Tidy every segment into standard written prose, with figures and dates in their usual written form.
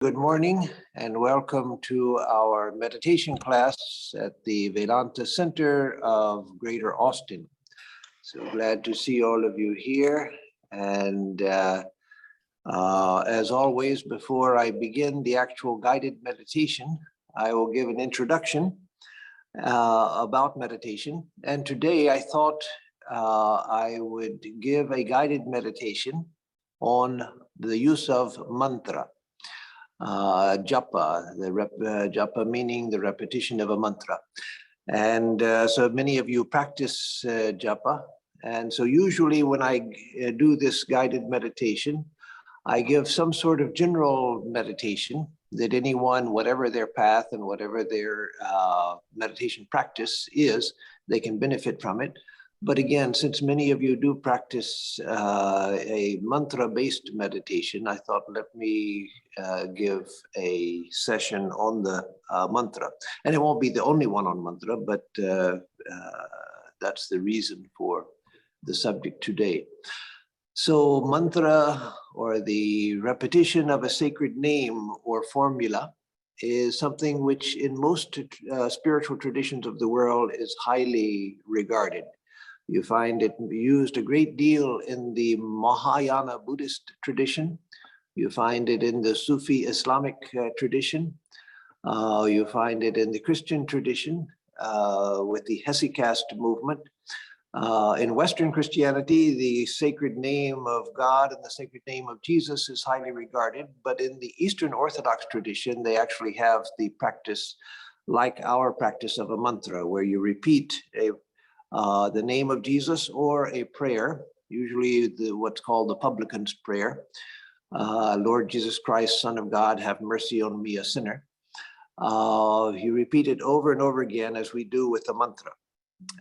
good morning and welcome to our meditation class at the Vedanta Center of Greater Austin. So glad to see all of you here. And as always, before I begin the actual guided meditation, I will give an introduction about meditation. And today I thought I would give a guided meditation on the use of mantra. Japa, japa meaning the repetition of a mantra. And so many of you practice japa. And so usually when I do this guided meditation, I give some sort of general meditation that anyone, whatever their path and whatever their meditation practice is, they can benefit from it. But again, since many of you do practice a mantra-based meditation, I thought let me give a session on the mantra. And it won't be the only one on mantra, but that's the reason for the subject today. So mantra, or the repetition of a sacred name or formula, is something which in most spiritual traditions of the world is highly regarded. You find it used a great deal in the Mahayana Buddhist tradition. You find it in the Sufi Islamic tradition. You find it in the Christian tradition with the Hesychast movement. In Western Christianity, the sacred name of God and the sacred name of Jesus is highly regarded. But in the Eastern Orthodox tradition, they actually have the practice like our practice of a mantra, where you repeat the name of Jesus or a prayer, usually what's called the publican's prayer. Lord Jesus Christ, Son of God, have mercy on me, a sinner. You repeat it over and over again as we do with the mantra.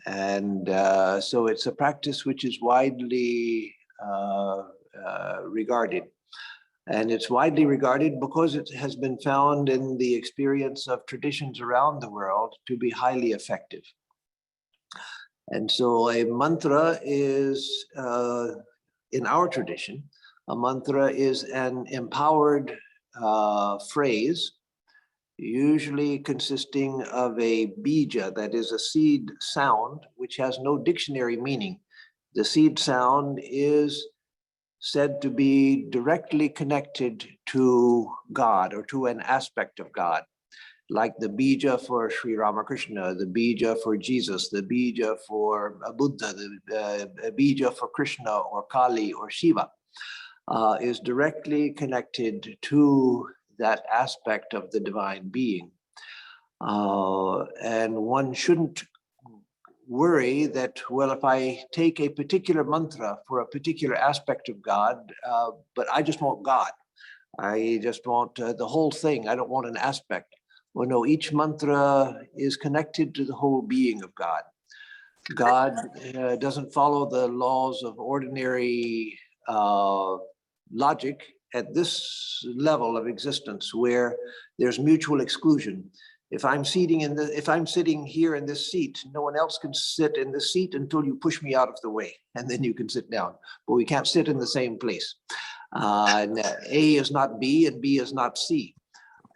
And so it's a practice which is widely regarded. And it's widely regarded because it has been found in the experience of traditions around the world to be highly effective. And so a mantra is, in our tradition, a mantra is an empowered phrase, usually consisting of a bija, that is a seed sound, which has no dictionary meaning. The seed sound is said to be directly connected to God or to an aspect of God, like the bija for Sri Ramakrishna, the bija for Jesus, the bija for Buddha, the bija for Krishna or Kali or Shiva, is directly connected to that aspect of the divine being. And one shouldn't worry that, well, if I take a particular mantra for a particular aspect of God, but I just want God. I just want the whole thing. I don't want an aspect. Well, no, each mantra is connected to the whole being of God. God doesn't follow the laws of ordinary logic at this level of existence, where there's mutual exclusion. If I'm sitting here in this seat, no one else can sit in this seat until you push me out of the way, and then you can sit down. But we can't sit in the same place. And A is not B, and B is not C.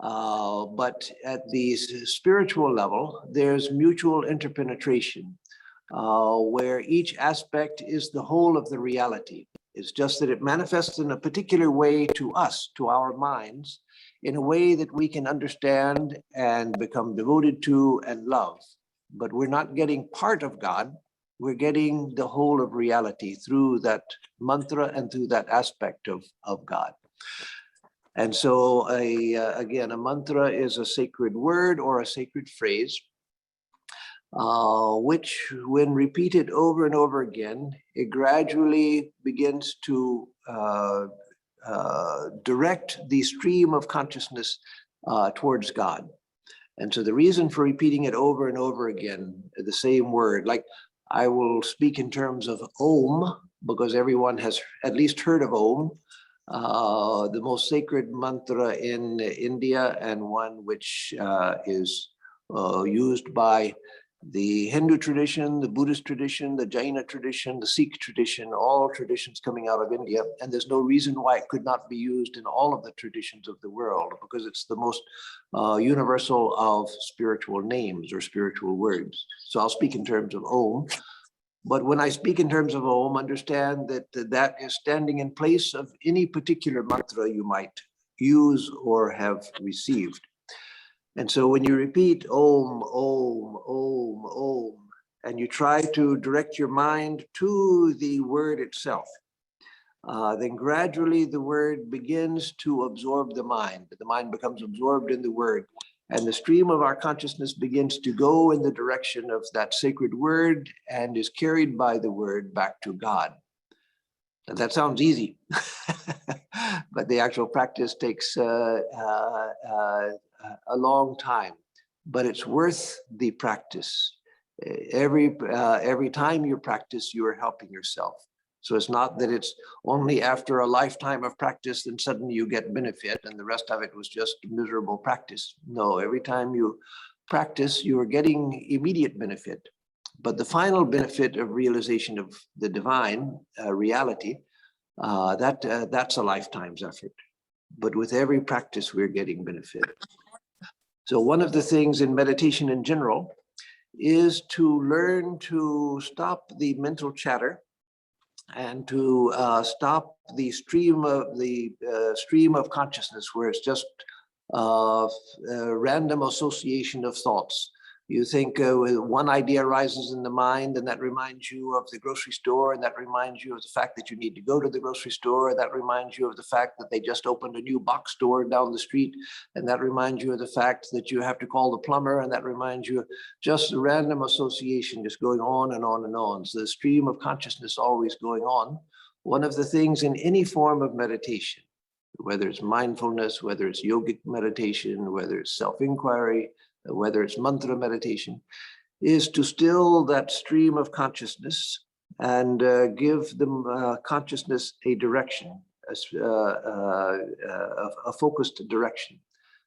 But at the spiritual level, there's mutual interpenetration, where each aspect is the whole of the reality. It's just that it manifests in a particular way to us, to our minds, in a way that we can understand and become devoted to and love. But we're not getting part of God, we're getting the whole of reality through that mantra and through that aspect of God. And so again, a mantra is a sacred word or a sacred phrase, which when repeated over and over again, it gradually begins to direct the stream of consciousness towards God. And so the reason for repeating it over and over again, the same word, like I will speak in terms of Om, because everyone has at least heard of Om, the most sacred mantra in India, and one which is used by The Hindu tradition, the Buddhist tradition, the Jaina tradition, the Sikh tradition, all traditions coming out of India. And there's no reason why it could not be used in all of the traditions of the world, because it's the most universal of spiritual names or spiritual words. So I'll speak in terms of Om. But when I speak in terms of Om, understand that that is standing in place of any particular mantra you might use or have received. And so when you repeat Om, Om, Om, Om, and you try to direct your mind to the word itself, then gradually the word begins to absorb the mind. The mind becomes absorbed in the word, and the stream of our consciousness begins to go in the direction of that sacred word and is carried by the word back to God. And that sounds easy, but the actual practice takes a long time, but it's worth the practice. Every time you practice, you are helping yourself. So it's not that it's only after a lifetime of practice then suddenly you get benefit and the rest of it was just miserable practice. No, every time you practice, you are getting immediate benefit. But the final benefit of realization of the divine reality, that's a lifetime's effort. But with every practice, we're getting benefit. So one of the things in meditation in general is to learn to stop the mental chatter and to stop the stream of consciousness, where it's just random association of thoughts. You think one idea arises in the mind and that reminds you of the grocery store, and that reminds you of the fact that you need to go to the grocery store, that reminds you of the fact that they just opened a new box store down the street, and that reminds you of the fact that you have to call the plumber, and that reminds you just a random association just going on and on and on. So the stream of consciousness always going on. One of the things in any form of meditation, whether it's mindfulness, whether it's yogic meditation, whether it's self-inquiry, whether it's mantra meditation, is to still that stream of consciousness and give the consciousness a direction, a focused direction.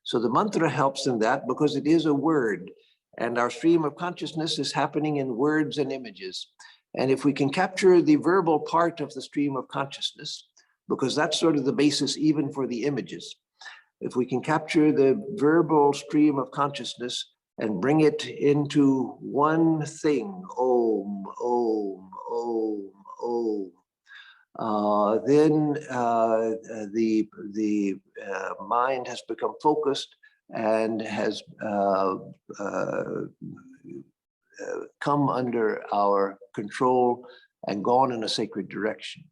So the mantra helps in that because it is a word, and our stream of consciousness is happening in words and images. And if we can capture the verbal part of the stream of consciousness, because that's sort of the basis even for the images, if we can capture the verbal stream of consciousness and bring it into one thing, Om, Om, Om, Om, then the mind has become focused and has come under our control and gone in a sacred direction.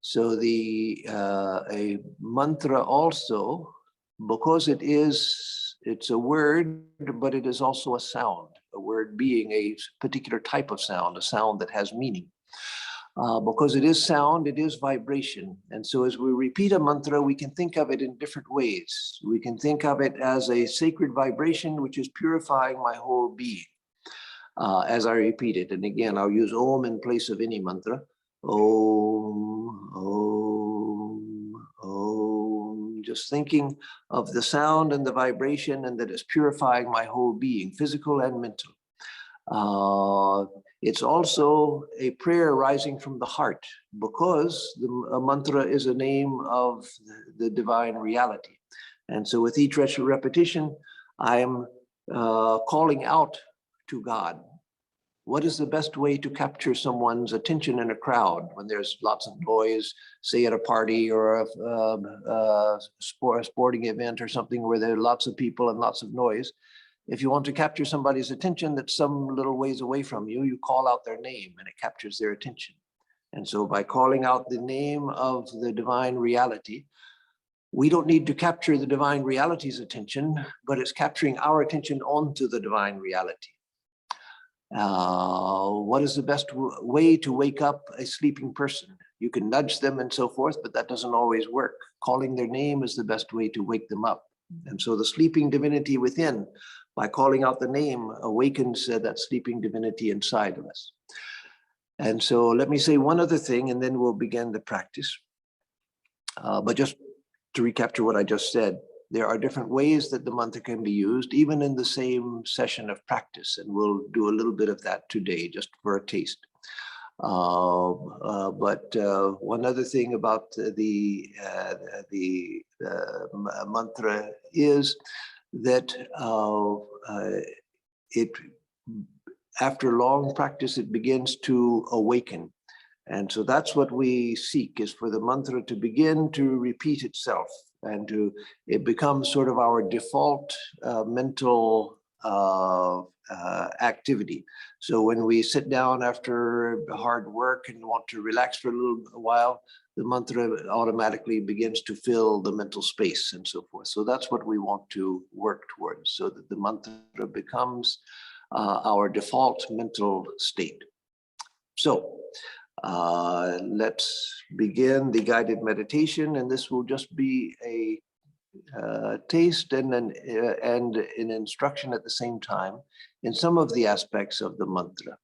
So a mantra also, because it's a word, but it is also a sound, a word being a particular type of sound, a sound that has meaning. Because it is sound, it is vibration. And so as we repeat a mantra, we can think of it in different ways. We can think of it as a sacred vibration, which is purifying my whole being as I repeat it. And again, I'll use Om in place of any mantra. Om, Om, Om, just thinking of the sound and the vibration, and that it's purifying my whole being, physical and mental. It's also a prayer rising from the heart, because a mantra is a name of the divine reality. And so with each repetition, I am calling out to God. What is the best way to capture someone's attention in a crowd when there's lots of noise, say at a party or a sporting event or something where there are lots of people and lots of noise? If you want to capture somebody's attention that's some little ways away from you, you call out their name and it captures their attention. And so by calling out the name of the divine reality, we don't need to capture the divine reality's attention, but it's capturing our attention onto the divine reality. What is the best way to wake up a sleeping person? You can nudge them and so forth, but that doesn't always work. Calling their name is the best way to wake them up. And so the sleeping divinity within, by calling out the name, awakens that sleeping divinity inside of us. And so let me say one other thing, and then we'll begin the practice. But just to recapture what I just said, there are different ways that the mantra can be used, even in the same session of practice. And we'll do a little bit of that today, just for a taste. But one other thing about the mantra is that after long practice, it begins to awaken. And so that's what we seek, is for the mantra to begin to repeat itself, and it becomes sort of our default mental activity. So when we sit down after hard work and want to relax for a little while, the mantra automatically begins to fill the mental space and so forth. So that's what we want to work towards, so that the mantra becomes our default mental state. So let's begin the guided meditation, and this will just be a taste and an instruction at the same time in some of the aspects of the mantra.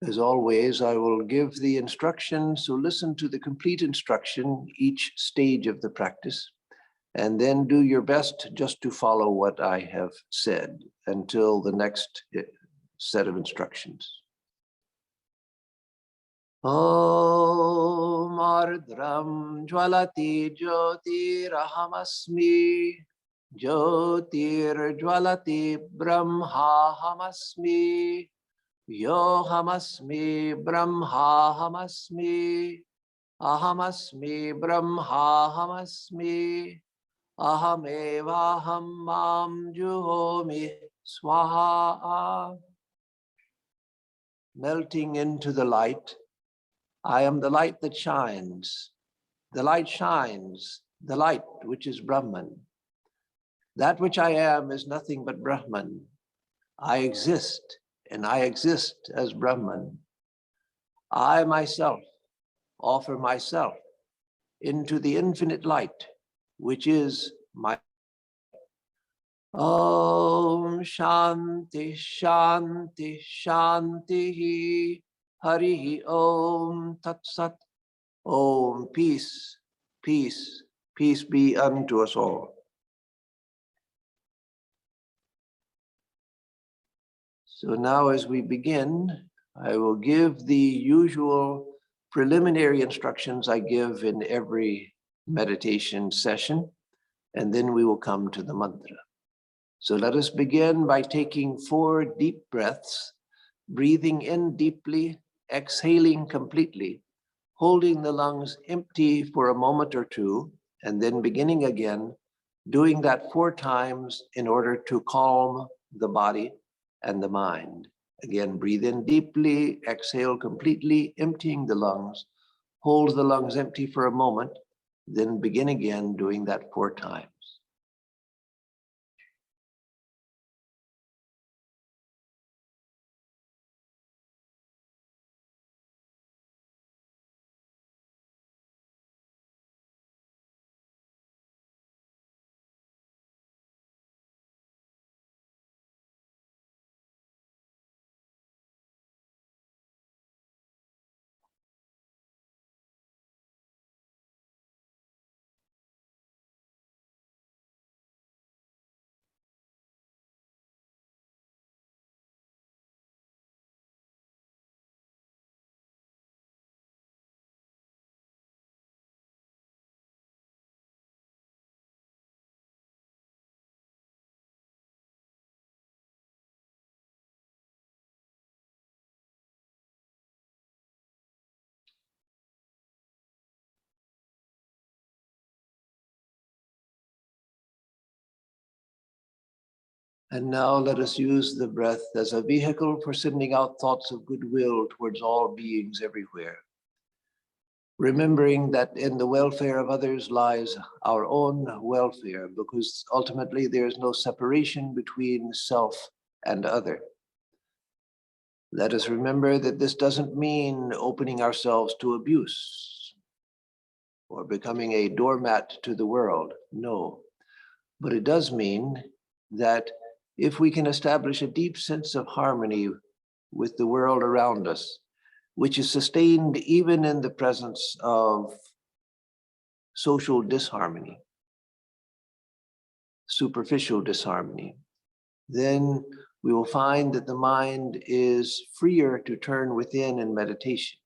As always, I will give the instruction, so listen to the complete instruction, each stage of the practice, and then do your best just to follow what I have said until the next set of instructions. Om Ardram Jwalati Jyotiraham Jyotir Jwalati Brahmahamasmi Yohamasmi Brahmahamasmi Ahamasmi Brahmahamasmi Ahamevaham Mam Juhomi Swaha. Melting into the light, I am the light that shines. The light shines, the light which is Brahman. That which I am is nothing but Brahman. I exist, and I exist as Brahman. I myself offer myself into the infinite light, which is my Om Shanti Shanti Shanti Hari Om Tat Sat. Om peace, peace, peace be unto us all. So now as we begin, I will give the usual preliminary instructions I give in every meditation session, and then we will come to the mantra. So let us begin by taking 4 deep breaths, breathing in deeply, exhaling completely, holding the lungs empty for a moment or two, and then beginning again, doing that 4 times in order to calm the body and the mind. Again, breathe in deeply, exhale completely, emptying the lungs, hold the lungs empty for a moment, then begin again doing that 4 times. And now let us use the breath as a vehicle for sending out thoughts of goodwill towards all beings everywhere. Remembering that in the welfare of others lies our own welfare, because ultimately there is no separation between self and other. Let us remember that this doesn't mean opening ourselves to abuse or becoming a doormat to the world. No, but it does mean that if we can establish a deep sense of harmony with the world around us, which is sustained even in the presence of social disharmony, superficial disharmony, then we will find that the mind is freer to turn within in meditation.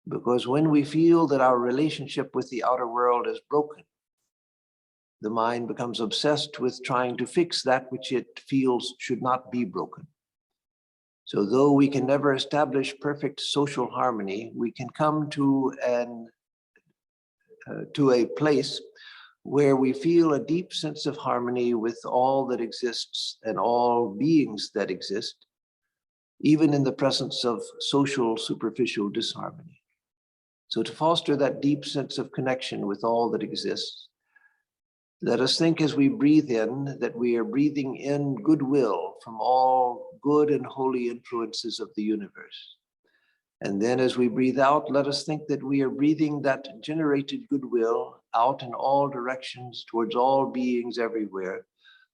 Because when we feel that our relationship with the outer world is broken, the mind becomes obsessed with trying to fix that which it feels should not be broken. So though we can never establish perfect social harmony, we can come to a place where we feel a deep sense of harmony with all that exists and all beings that exist, even in the presence of social superficial disharmony. So to foster that deep sense of connection with all that exists, let us think as we breathe in that we are breathing in goodwill from all good and holy influences of the universe. And then as we breathe out, let us think that we are breathing that generated goodwill out in all directions towards all beings everywhere,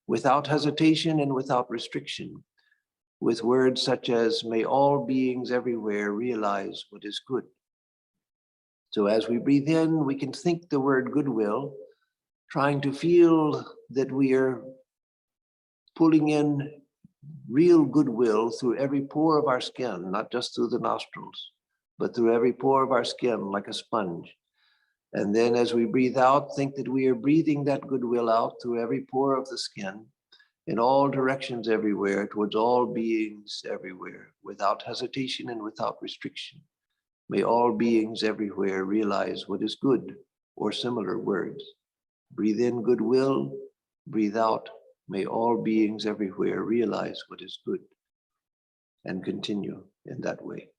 without hesitation and without restriction, with words such as, may all beings everywhere realize what is good. So as we breathe in, we can think the word goodwill, trying to feel that we are pulling in real goodwill through every pore of our skin, not just through the nostrils, but through every pore of our skin like a sponge. And then as we breathe out, think that we are breathing that goodwill out through every pore of the skin, in all directions everywhere, towards all beings everywhere, without hesitation and without restriction. May all beings everywhere realize what is good, or similar words. Breathe in goodwill, breathe out, may all beings everywhere realize what is good, and continue in that way.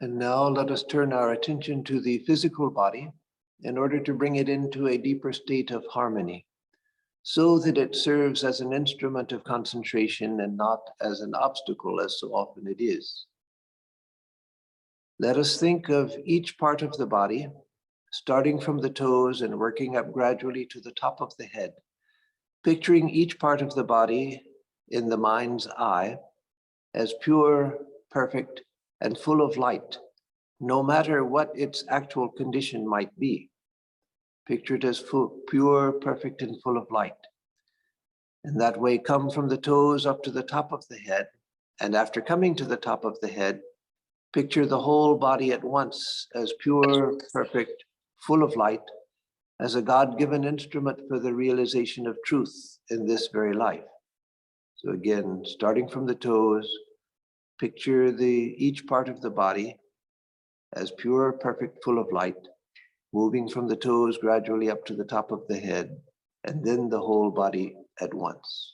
And now let us turn our attention to the physical body in order to bring it into a deeper state of harmony, so that it serves as an instrument of concentration and not as an obstacle, as so often it is. Let us think of each part of the body, starting from the toes and working up gradually to the top of the head, picturing each part of the body in the mind's eye as pure, perfect, and full of light, no matter what its actual condition might be. Picture it as full, pure, perfect, and full of light. And that way, come from the toes up to the top of the head. And after coming to the top of the head, picture the whole body at once as pure, perfect, full of light, as a God-given instrument for the realization of truth in this very life. So again, starting from the toes, picture each part of the body as pure, perfect, full of light, moving from the toes gradually up to the top of the head, and then the whole body at once.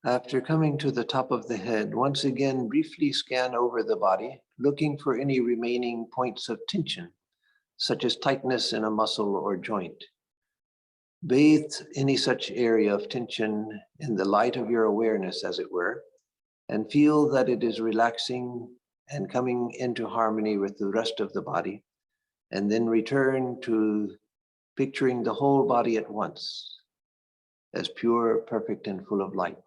After coming to the top of the head, once again, briefly scan over the body, looking for any remaining points of tension, such as tightness in a muscle or joint. Bathe any such area of tension in the light of your awareness, as it were, and feel that it is relaxing and coming into harmony with the rest of the body, and then return to picturing the whole body at once as pure, perfect, and full of light.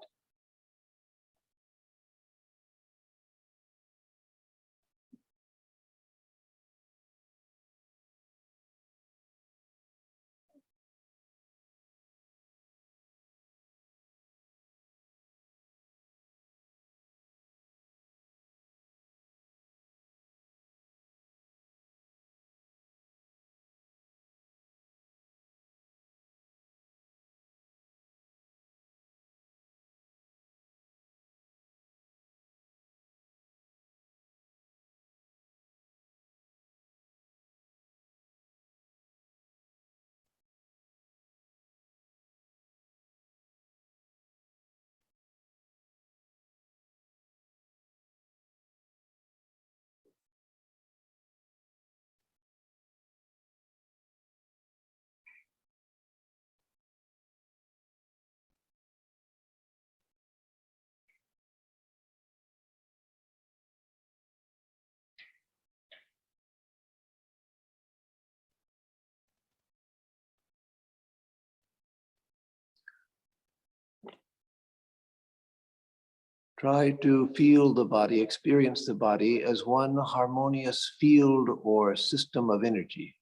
Try to feel the body, experience the body as one harmonious field or system of energy,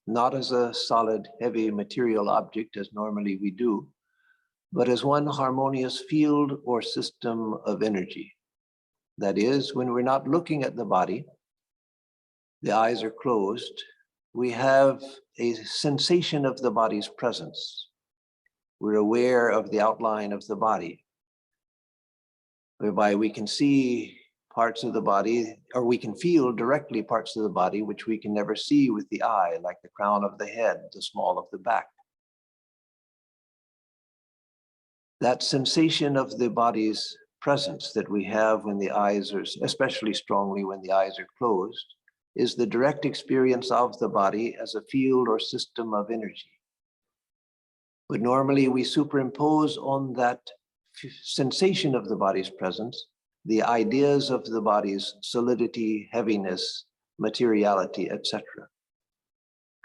not as a solid, heavy material object as normally we do, but as one harmonious field or system of energy. That is, when we're not looking at the body, the eyes are closed, we have a sensation of the body's presence. We're aware of the outline of the body, whereby we can see parts of the body, or we can feel directly parts of the body which we can never see with the eye, like the crown of the head, the small of the back. That sensation of the body's presence that we have when the eyes are, especially strongly when the eyes are closed, is the direct experience of the body as a field or system of energy. But normally we superimpose on that sensation of the body's presence the ideas of the body's solidity, heaviness, materiality, etc.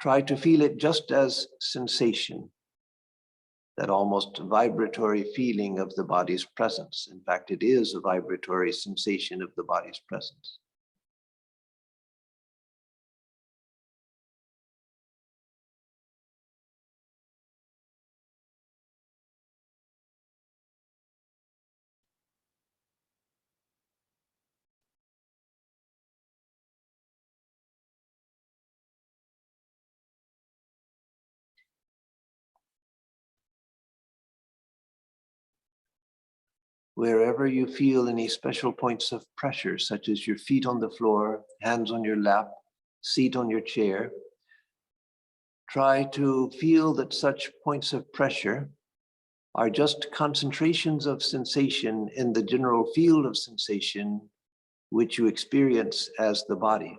Try to feel it just as sensation, that almost vibratory feeling of the body's presence. In fact, it is a vibratory sensation of the body's presence. Wherever you feel any special points of pressure, such as your feet on the floor, hands on your lap, seat on your chair, try to feel that such points of pressure are just concentrations of sensation in the general field of sensation which you experience as the body.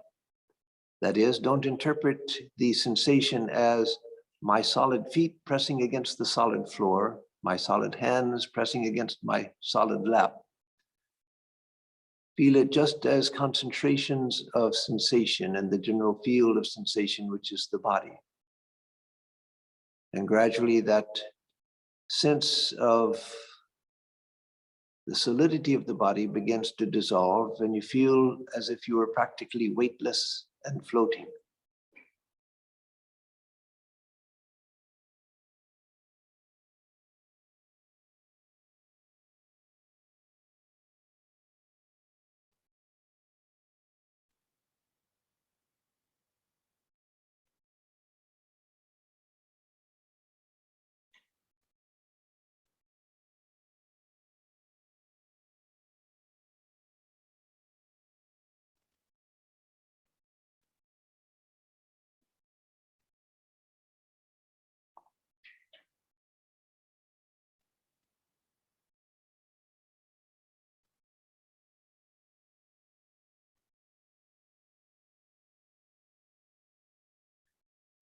That is, don't interpret the sensation as my solid feet pressing against the solid floor, my solid hands pressing against my solid lap. Feel it just as concentrations of sensation in the general field of sensation, which is the body. And gradually that sense of the solidity of the body begins to dissolve, and you feel as if you were practically weightless and floating.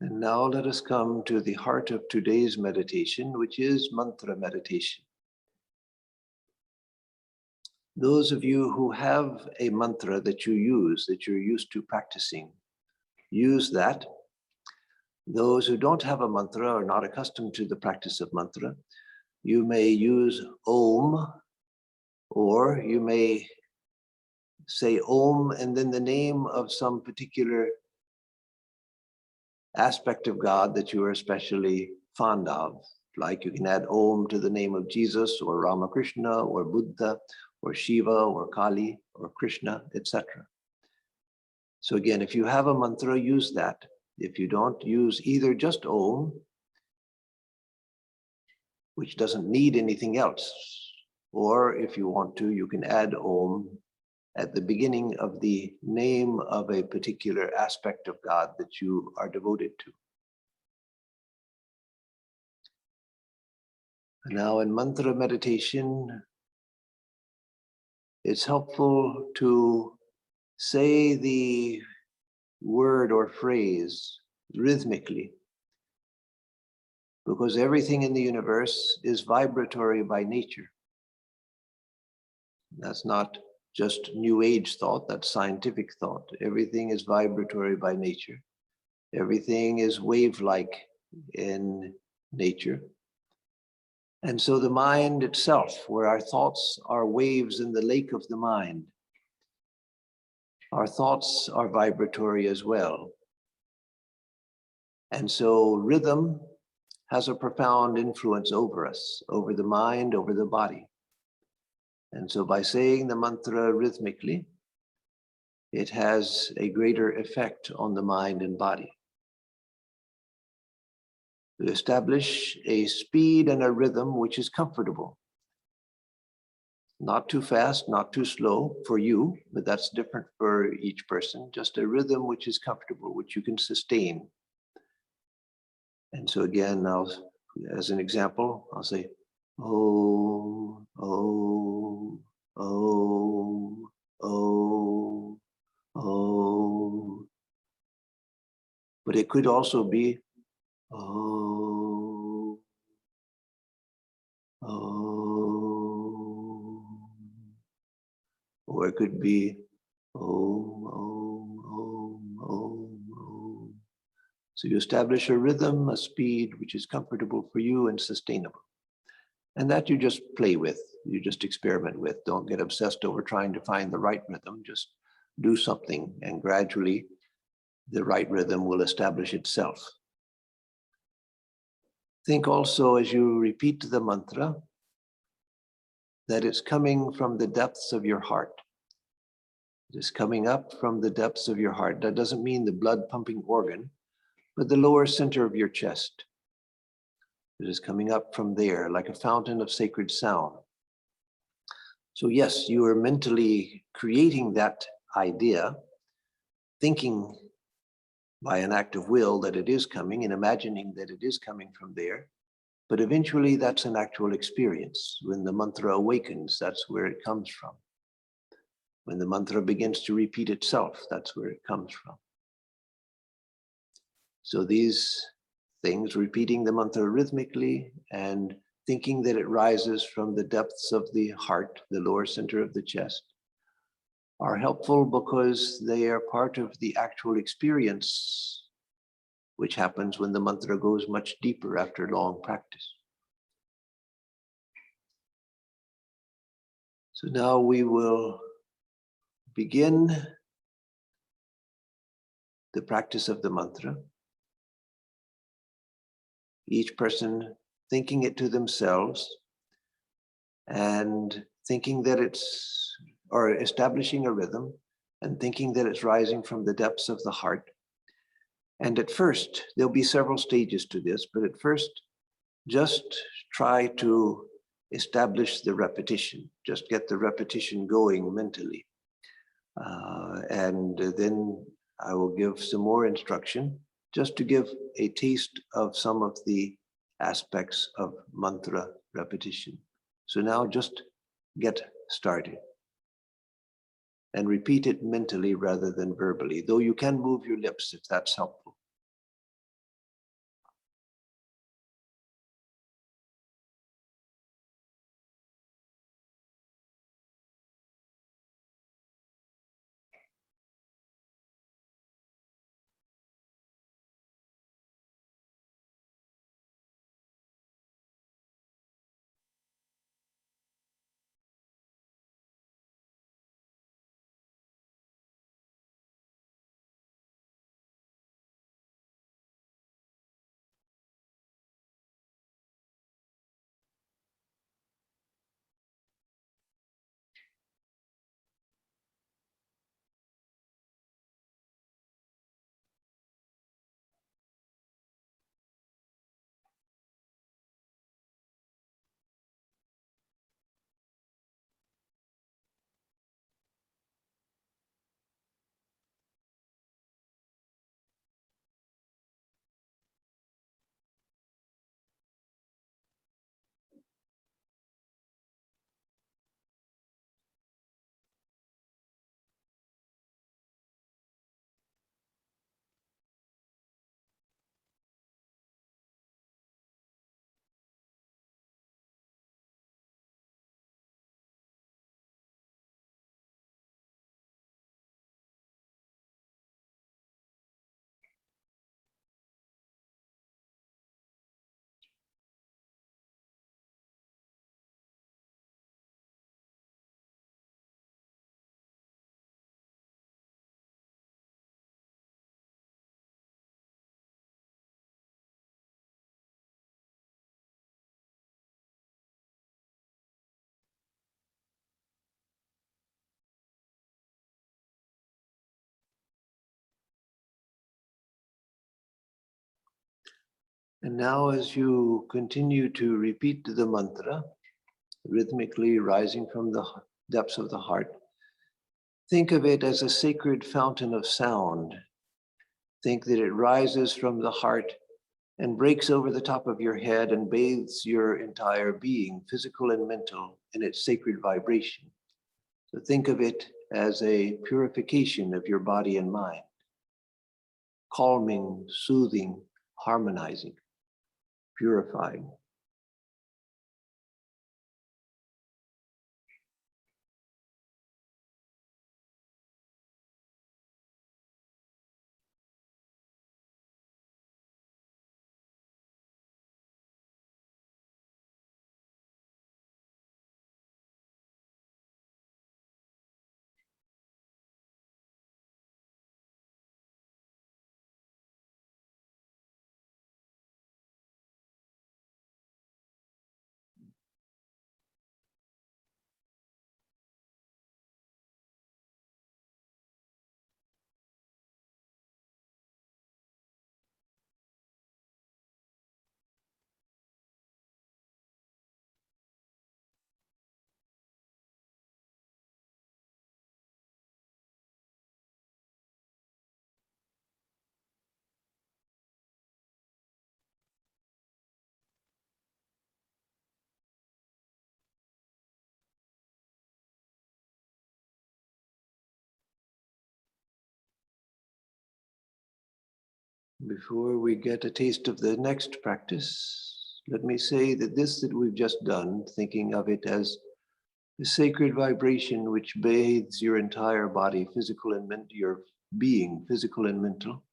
And now let us come to the heart of today's meditation, which is mantra meditation. Those of you who have a mantra that you use, that you're used to practicing, use that. Those who don't have a mantra or not accustomed to the practice of mantra, you may use Om, or you may say Om and then the name of some particular aspect of God that you are especially fond of. Like you can add Om to the name of Jesus or Ramakrishna or Buddha or Shiva or Kali or Krishna, etc. So again, if you have a mantra, use that. If you don't, use either just Om, which doesn't need anything else. Or if you want to, you can add Om at the beginning of the name of a particular aspect of God that you are devoted to. Now in mantra meditation, it's helpful to say the word or phrase rhythmically, because everything in the universe is vibratory by nature. That's not just New Age thought, that's scientific thought. Everything is vibratory by nature. Everything is wave-like in nature. And so the mind itself, where our thoughts are waves in the lake of the mind, our thoughts are vibratory as well. And so rhythm has a profound influence over us, over the mind, over the body. And so by saying the mantra rhythmically, it has a greater effect on the mind and body. To establish a speed and a rhythm which is comfortable. Not too fast, not too slow for you, but that's different for each person. Just a rhythm which is comfortable, which you can sustain. And so again, as an example, I'll say, oh, oh, oh, oh, oh. But it could also be, oh, oh, or it could be, oh, oh, oh, oh, oh. So you establish a rhythm, a speed, which is comfortable for you and sustainable. And that you just play with, you just experiment with. Don't get obsessed over trying to find the right rhythm, just do something and gradually the right rhythm will establish itself. Think also as you repeat the mantra that it's coming from the depths of your heart. It is coming up from the depths of your heart. That doesn't mean the blood pumping organ, but the lower center of your chest. It is coming up from there like a fountain of sacred sound. So yes, you are mentally creating that idea, thinking by an act of will that it is coming and imagining that it is coming from there. But eventually that's an actual experience. When the mantra awakens, that's where it comes from. When the mantra begins to repeat itself, that's where it comes from. So these things, repeating the mantra rhythmically and thinking that it rises from the depths of the heart, the lower center of the chest, are helpful because they are part of the actual experience which happens when the mantra goes much deeper after long practice. So now we will begin the practice of the mantra. Each person thinking it to themselves and thinking that it's, or establishing a rhythm and thinking that it's rising from the depths of the heart. And at first, there'll be several stages to this, but at first, just try to establish the repetition, just get the repetition going mentally. And then I will give some more instruction, just to give a taste of some of the aspects of mantra repetition. So now just get started and repeat it mentally rather than verbally, though you can move your lips if that's helpful. And now as you continue to repeat the mantra, rhythmically rising from the depths of the heart, think of it as a sacred fountain of sound. Think that it rises from the heart and breaks over the top of your head and bathes your entire being, physical and mental, in its sacred vibration. So think of it as a purification of your body and mind, calming, soothing, harmonizing, purifying. Before we get a taste of the next practice, let me say that this that we've just done, thinking of it as the sacred vibration which bathes your entire body, physical and mental, your being, physical and mental,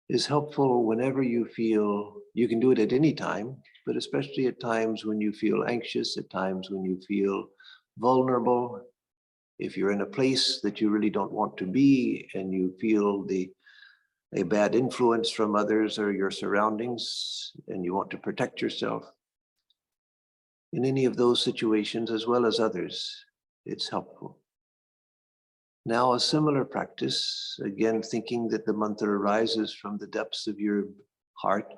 is helpful whenever you feel, you can do it at any time, but especially at times when you feel anxious, at times when you feel vulnerable, if you're in a place that you really don't want to be and you feel a bad influence from others or your surroundings, and you want to protect yourself. In any of those situations, as well as others, it's helpful. Now, a similar practice, again, thinking that the mantra arises from the depths of your heart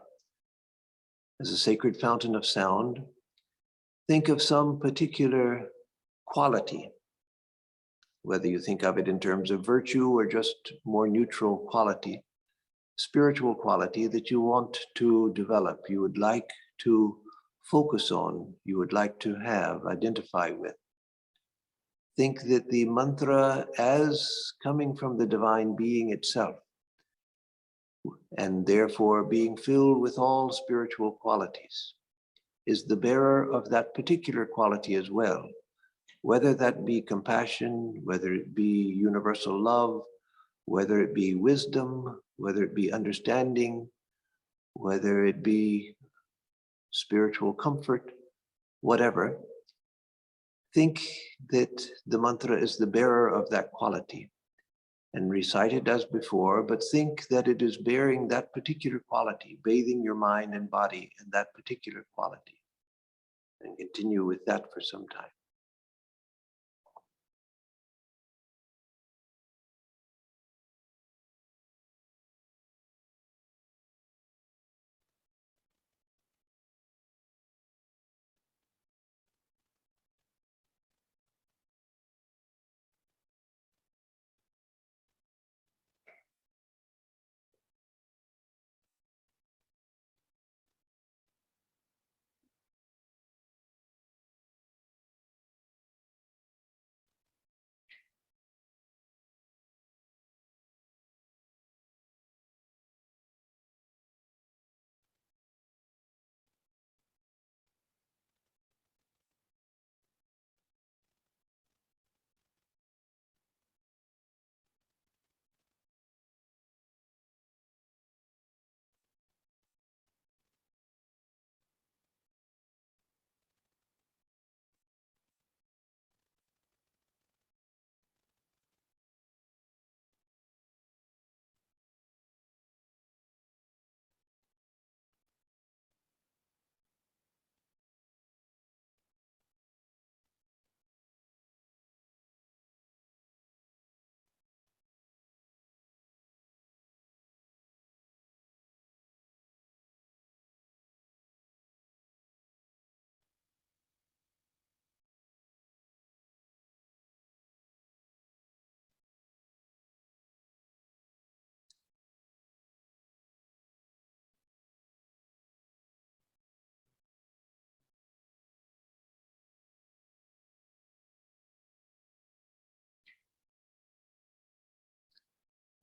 as a sacred fountain of sound. Think of some particular quality, whether you think of it in terms of virtue or just more neutral quality, spiritual quality that you want to develop, you would like to focus on, you would like to have, identify with. Think that the mantra as coming from the divine being itself, and therefore being filled with all spiritual qualities, is the bearer of that particular quality as well, whether that be compassion, whether it be universal love, whether it be wisdom, whether it be understanding, whether it be spiritual comfort, whatever. Think that the mantra is the bearer of that quality and recite it as before, but think that it is bearing that particular quality, bathing your mind and body in that particular quality, and continue with that for some time.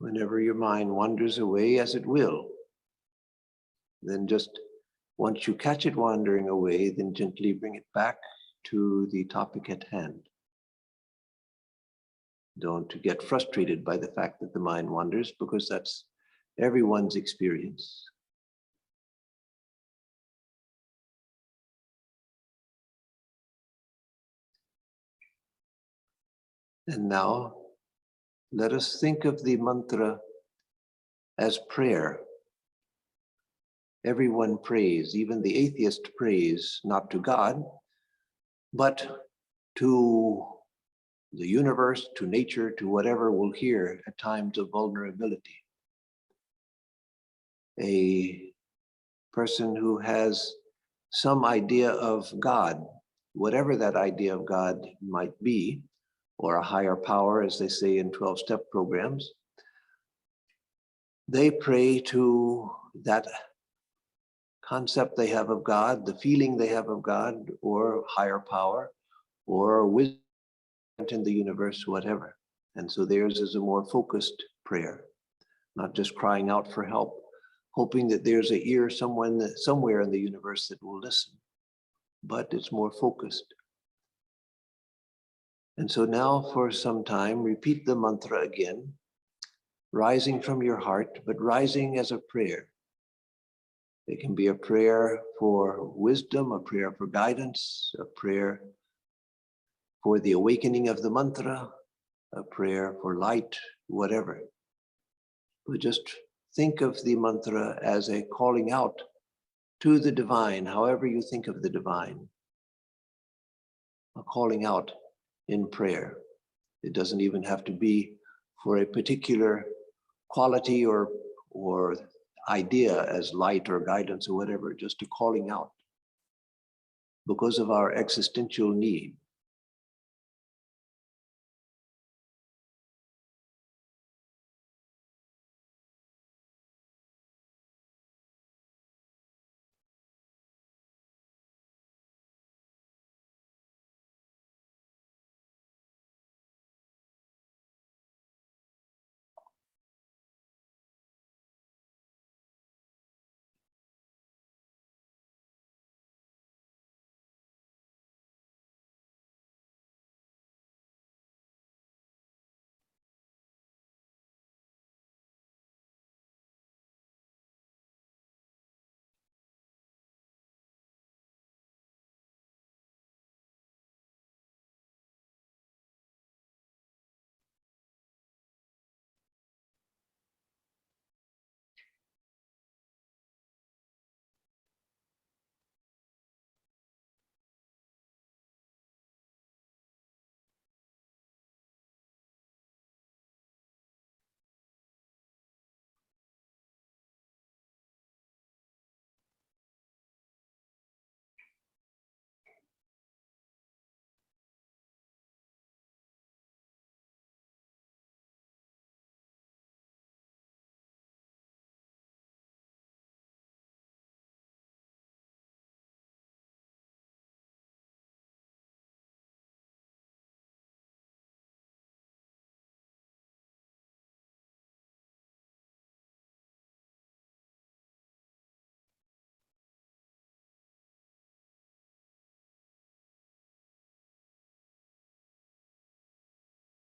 Whenever your mind wanders away, as it will, then just once you catch it wandering away, then gently bring it back to the topic at hand. Don't get frustrated by the fact that the mind wanders, because that's everyone's experience. And now, let us think of the mantra as prayer. Everyone prays, even the atheist prays, not to God, but to the universe, to nature, to whatever will hear at times of vulnerability. A person who has some idea of God, whatever that idea of God might be, or a higher power, as they say in 12-step programs, they pray to that concept they have of God, the feeling they have of God, or higher power, or wisdom in the universe, whatever. And so theirs is a more focused prayer, not just crying out for help, hoping that there's an ear somewhere in the universe that will listen, but it's more focused. And so now for some time, repeat the mantra again, rising from your heart, but rising as a prayer. It can be a prayer for wisdom, a prayer for guidance, a prayer for the awakening of the mantra, a prayer for light, whatever. But just think of the mantra as a calling out to the divine, however you think of the divine, a calling out in prayer. It doesn't even have to be for a particular quality or idea as light or guidance or whatever, just a calling out because of our existential need.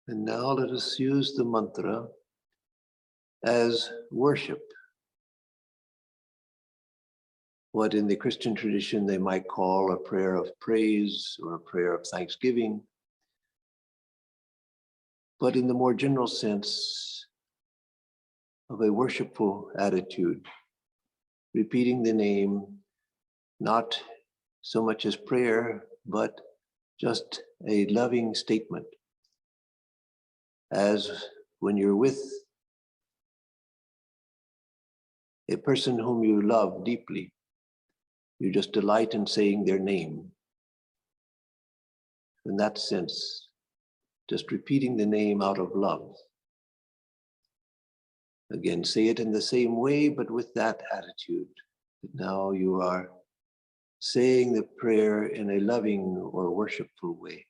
And now let us use the mantra as worship. What in the Christian tradition they might call a prayer of praise or a prayer of thanksgiving. But in the more general sense of a worshipful attitude, repeating the name, not so much as prayer, but just a loving statement. As when you're with a person whom you love deeply, you just delight in saying their name. In that sense, just repeating the name out of love. Again, say it in the same way, but with that attitude. Now you are saying the prayer in a loving or worshipful way.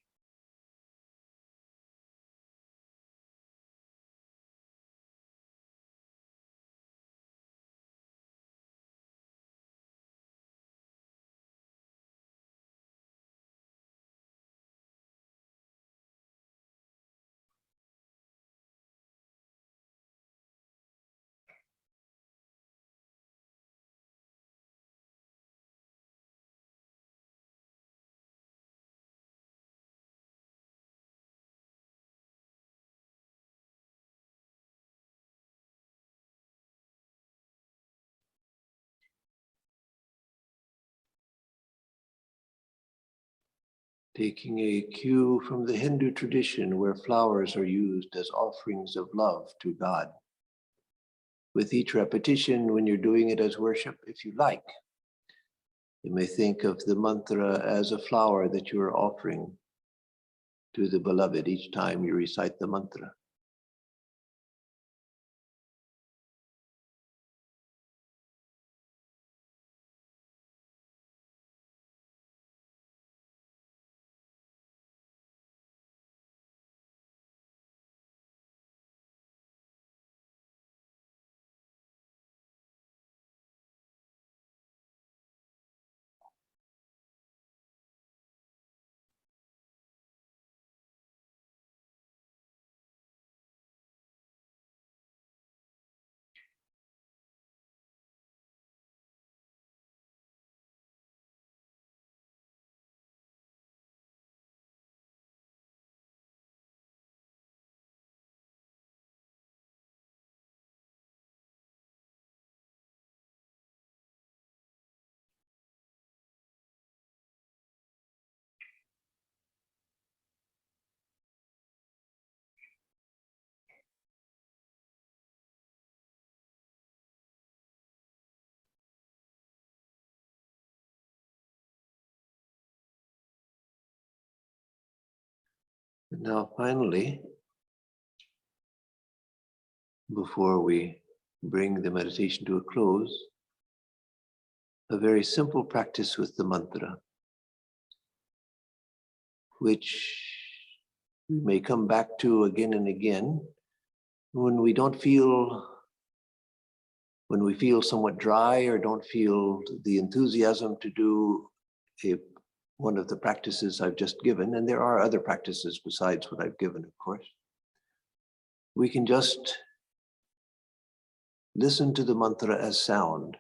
Taking a cue from the Hindu tradition where flowers are used as offerings of love to God. With each repetition, when you're doing it as worship, if you like, you may think of the mantra as a flower that you are offering to the beloved each time you recite the mantra. And now finally, before we bring the meditation to a close, a very simple practice with the mantra, which we may come back to again and again when we feel somewhat dry or don't feel the enthusiasm to do one of the practices I've just given, and there are other practices besides what I've given, of course. We can just listen to the mantra as sound.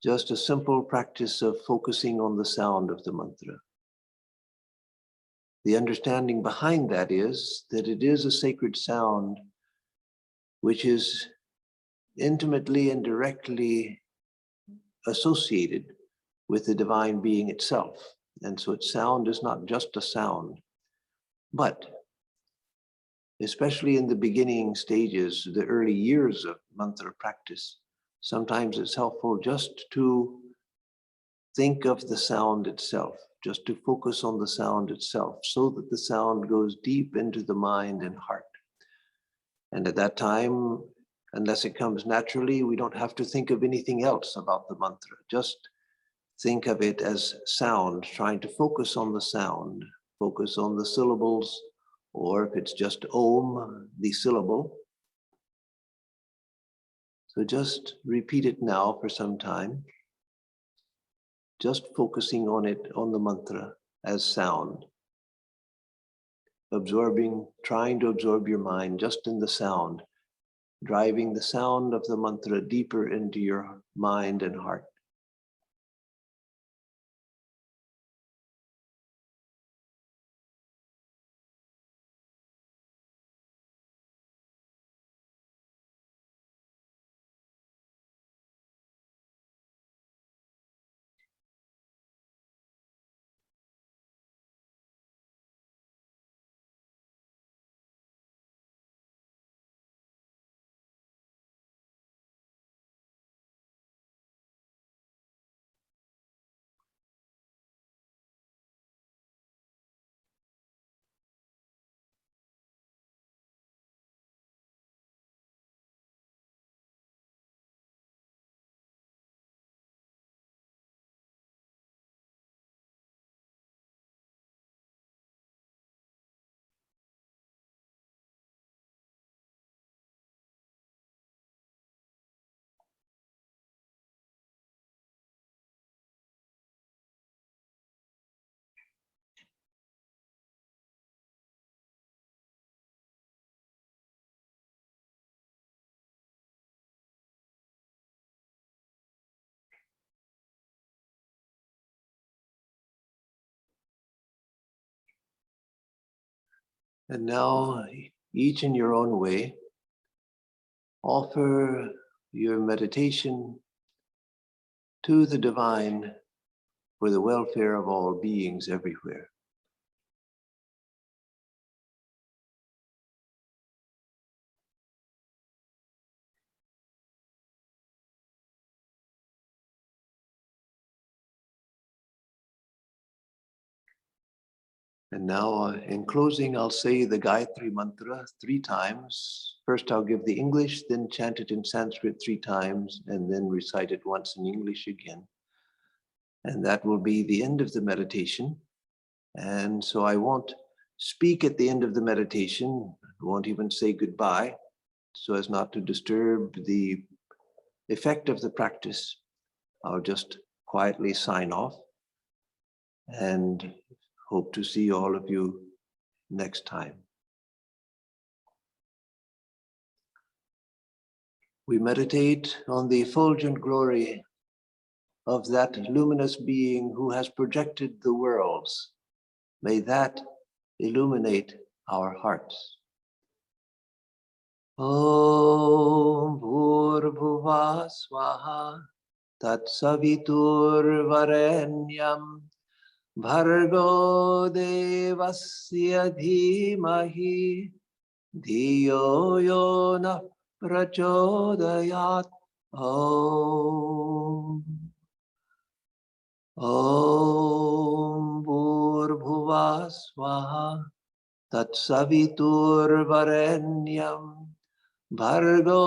Just a simple practice of focusing on the sound of the mantra. The understanding behind that is that it is a sacred sound which is intimately and directly associated with the divine being itself. And so its sound is not just a sound, but especially in the beginning stages, the early years of mantra practice, sometimes it's helpful just to think of the sound itself, just to focus on the sound itself, so that the sound goes deep into the mind and heart. And at that time, unless it comes naturally, we don't have to think of anything else about the mantra. Just think of it as sound, trying to focus on the sound, focus on the syllables, or if it's just Om, the syllable. So just repeat it now for some time, just focusing on it, on the mantra as sound. Absorbing, trying to absorb your mind just in the sound, driving the sound of the mantra deeper into your mind and heart. And now, each in your own way, offer your meditation to the divine for the welfare of all beings everywhere. And now, in closing, I'll say the Gayatri Mantra 3 times. First, I'll give the English, then chant it in Sanskrit 3 times, and then recite it once in English again. And that will be the end of the meditation. And so I won't speak at the end of the meditation. I won't even say goodbye, so as not to disturb the effect of the practice. I'll just quietly sign off and hope to see all of you next time. We meditate on the effulgent glory of that luminous being who has projected the worlds. May that illuminate our hearts. Om Bhurabhuva Swaha Tat Savitur Varenyam Bhargo Devasya Dhimahi Dhiyo Yo Na Prachodayat. Om Bhurabhuva Swaha Tat Savitur Varenyam Bhargo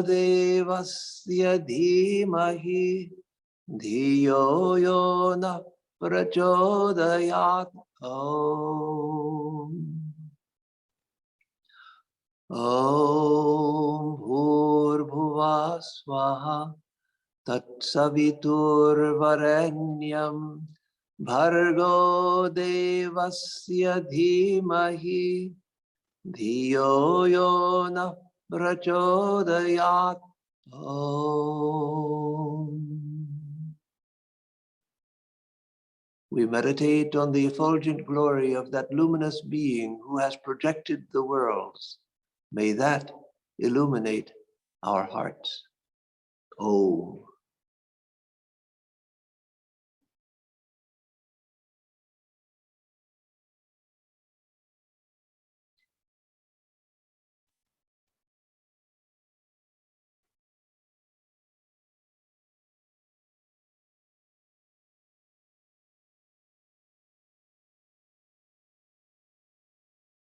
Devasya Dhimahi Dhiyo Yo Na Prachodayat. Om Bhurabhuva Swaha Tat Savitur Varenyam Bhargo Devasya Dhimahi Dhiyo Yo Na Prachodayat. We meditate on the effulgent glory of that luminous being who has projected the worlds. May that illuminate our hearts. Om.